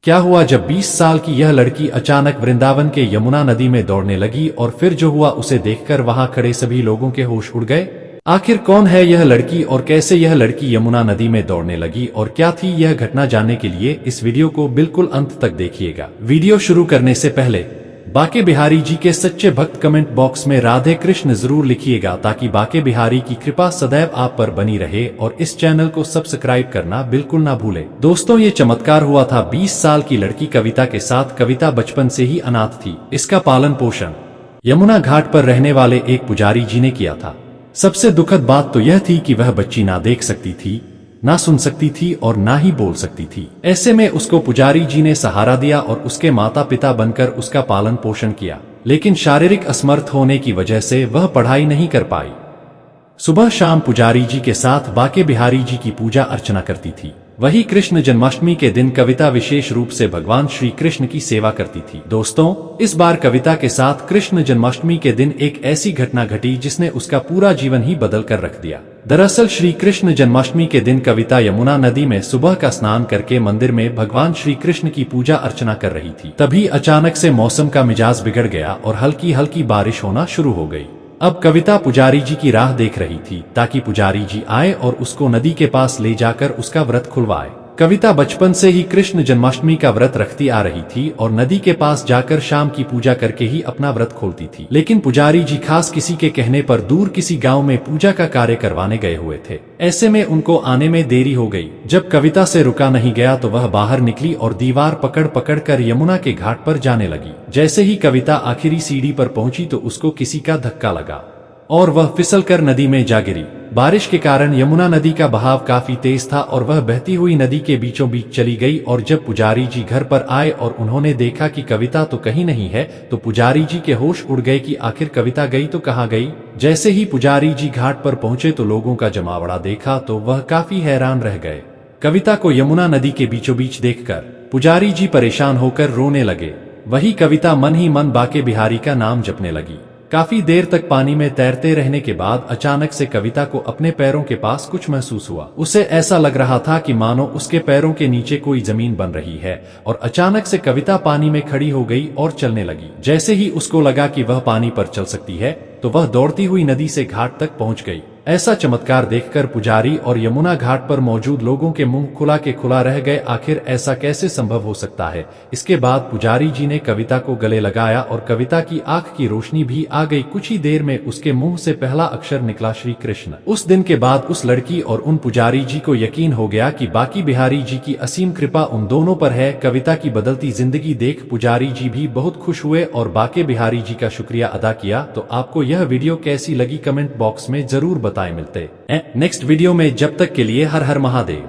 क्या हुआ जब 20 साल की यह लड़की अचानक वृंदावन के यमुना नदी में दौड़ने लगी और फिर जो हुआ उसे देखकर वहां खड़े सभी लोगों के होश उड़ गए। आखिर कौन है यह लड़की और कैसे यह लड़की यमुना नदी में दौड़ने लगी और क्या थी यह घटना, जानने के लिए इस वीडियो को बिल्कुल अंत तक देखिएगा। वीडियो शुरू करने से पहले बाके बिहारी जी के सच्चे भक्त कमेंट बॉक्स में राधे कृष्ण जरूर लिखिएगा ताकि बाके बिहारी की कृपा सदैव आप पर बनी रहे और इस चैनल को सब्सक्राइब करना बिल्कुल ना भूले। दोस्तों, ये चमत्कार हुआ था 20 साल की लड़की कविता के साथ। कविता बचपन से ही अनाथ थी। इसका पालन पोषण यमुना घाट पर रहने वाले एक पुजारी जी ने किया था। सबसे दुखद बात तो यह थी कि वह बच्ची ना देख सकती थी, ना सुन सकती थी और ना ही बोल सकती थी। ऐसे में उसको पुजारी जी ने सहारा दिया और उसके माता पिता बनकर उसका पालन पोषण किया। लेकिन शारीरिक असमर्थ होने की वजह से वह पढ़ाई नहीं कर पाई। सुबह शाम पुजारी जी के साथ बाके बिहारी जी की पूजा अर्चना करती थी। वही कृष्ण जन्माष्टमी के दिन कविता विशेष रूप से भगवान श्री कृष्ण की सेवा करती थी। दोस्तों, इस बार कविता के साथ कृष्ण जन्माष्टमी के दिन एक ऐसी घटना घटी जिसने उसका पूरा जीवन ही बदल कर रख दिया। दरअसल श्री कृष्ण जन्माष्टमी के दिन कविता यमुना नदी में सुबह का स्नान करके मंदिर में भगवान श्री कृष्ण की पूजा अर्चना कर रही थी। तभी अचानक से मौसम का मिजाज बिगड़ गया और हल्की हल्की बारिश होना शुरू हो गई। अब कविता पुजारी जी की राह देख रही थी ताकि पुजारी जी आए और उसको नदी के पास ले जाकर उसका व्रत खुलवाए। कविता बचपन से ही कृष्ण जन्माष्टमी का व्रत रखती आ रही थी और नदी के पास जाकर शाम की पूजा करके ही अपना व्रत खोलती थी। लेकिन पुजारी जी खास किसी के कहने पर दूर किसी गांव में पूजा का कार्य करवाने गए हुए थे। ऐसे में उनको आने में देरी हो गई। जब कविता से रुका नहीं गया तो वह बाहर निकली और दीवार पकड़ पकड़ कर यमुना के घाट पर जाने लगी। जैसे ही कविता आखिरी सीढ़ी पर पहुंची तो उसको किसी का धक्का लगा और वह फिसलकर नदी में जा गिरी। बारिश के कारण यमुना नदी का बहाव काफी तेज था और वह बहती हुई नदी के बीचों बीच चली गई। और जब पुजारी जी घर पर आए और उन्होंने देखा कि कविता तो कहीं नहीं है, तो पुजारी जी के होश उड़ गए कि आखिर कविता गई तो कहाँ गई। जैसे ही पुजारी जी घाट पर पहुंचे तो लोगों का जमावड़ा देखा तो वह काफी हैरान रह गए। कविता को यमुना नदी के बीचों बीच देखकर पुजारी जी परेशान होकर रोने लगे। वही कविता मन ही मन बाके बिहारी का नाम जपने लगी। काफी देर तक पानी में तैरते रहने के बाद अचानक से कविता को अपने पैरों के पास कुछ महसूस हुआ। उसे ऐसा लग रहा था कि मानो उसके पैरों के नीचे कोई जमीन बन रही है और अचानक से कविता पानी में खड़ी हो गई और चलने लगी। जैसे ही उसको लगा कि वह पानी पर चल सकती है तो वह दौड़ती हुई नदी से घाट तक पहुंच गई। ऐसा चमत्कार देखकर पुजारी और यमुना घाट पर मौजूद लोगों के मुंह खुला के खुला रह गए। आखिर ऐसा कैसे संभव हो सकता है। इसके बाद पुजारी जी ने कविता को गले लगाया और कविता की आंख की रोशनी भी आ गई। कुछ ही देर में उसके मुंह से पहला अक्षर निकला श्री कृष्ण। उस दिन के बाद उस लड़की और उन पुजारी जी को यकीन हो गया कि बाकी बिहारी जी की असीम कृपा उन दोनों पर है। कविता की बदलती जिंदगी देख पुजारी जी भी बहुत खुश हुए और बाके बिहारी जी का शुक्रिया अदा किया। तो आपको यह वीडियो कैसी लगी कमेंट बॉक्स में जरूर बताएं। मिलते हैं नेक्स्ट वीडियो में, जब तक के लिए हर हर महादेव।